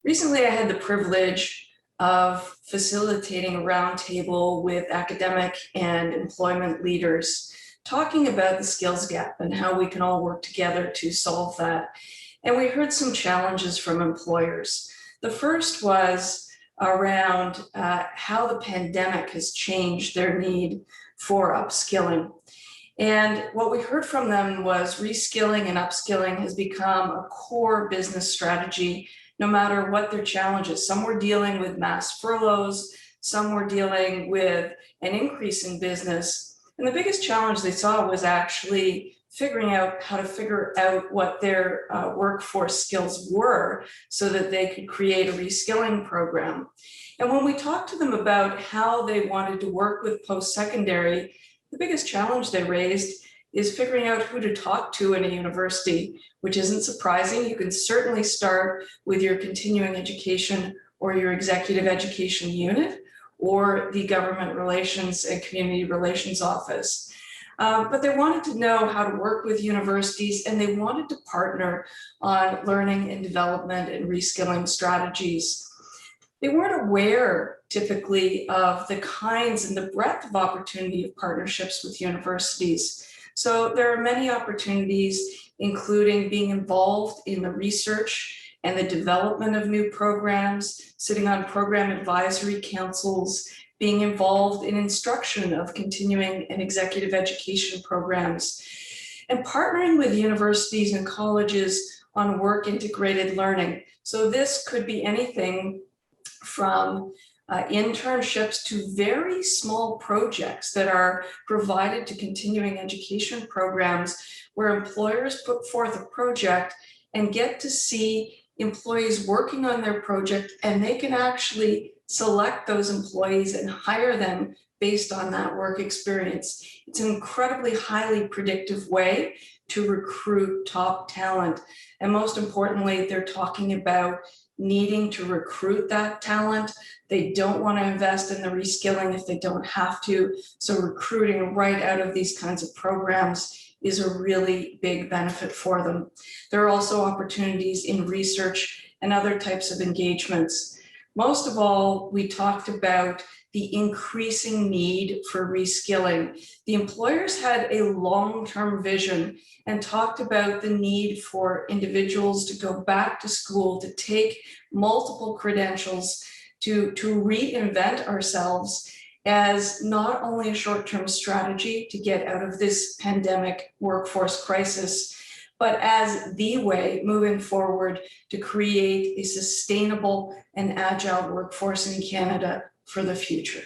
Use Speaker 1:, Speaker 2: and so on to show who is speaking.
Speaker 1: Recently, I had the privilege of facilitating a roundtable with academic and employment leaders talking about the skills gap and how we can all work together to solve that. And we heard some challenges from employers. The first was around how the pandemic has changed their need for upskilling. And what we heard from them was reskilling and upskilling has become a core business strategy, no matter what their challenges. Some were dealing with mass furloughs, some were dealing with an increase in business. And the biggest challenge they saw was actually figuring out how to figure out what their workforce skills were so that they could create a reskilling program. And when we talked to them about how they wanted to work with post-secondary, the biggest challenge they raised is figuring out who to talk to in a university, which isn't surprising. You can certainly start with your continuing education or your executive education unit or the government relations and community relations office. But they wanted to know how to work with universities, and they wanted to partner on learning and development and reskilling strategies. They weren't aware typically of the kinds and the breadth of opportunity of partnerships with universities. So there are many opportunities, including being involved in the research and the development of new programs, sitting on program advisory councils, being involved in instruction of continuing and executive education programs, and partnering with universities and colleges on work integrated learning. So this could be anything from internships to very small projects that are provided to continuing education programs where employers put forth a project and get to see employees working on their project, and they can actually select those employees and hire them based on that work experience. It's an incredibly highly predictive way to recruit top talent. And most importantly, they're talking about needing to recruit that talent. They don't want to invest in the reskilling if they don't have to. So recruiting right out of these kinds of programs is a really big benefit for them. There are also opportunities in research and other types of engagements. Most of all, we talked about the increasing need for reskilling. The employers had a long-term vision and talked about the need for individuals to go back to school, to take multiple credentials, to reinvent ourselves as not only a short-term strategy to get out of this pandemic workforce crisis, but as the way moving forward to create a sustainable and agile workforce in Canada for the future.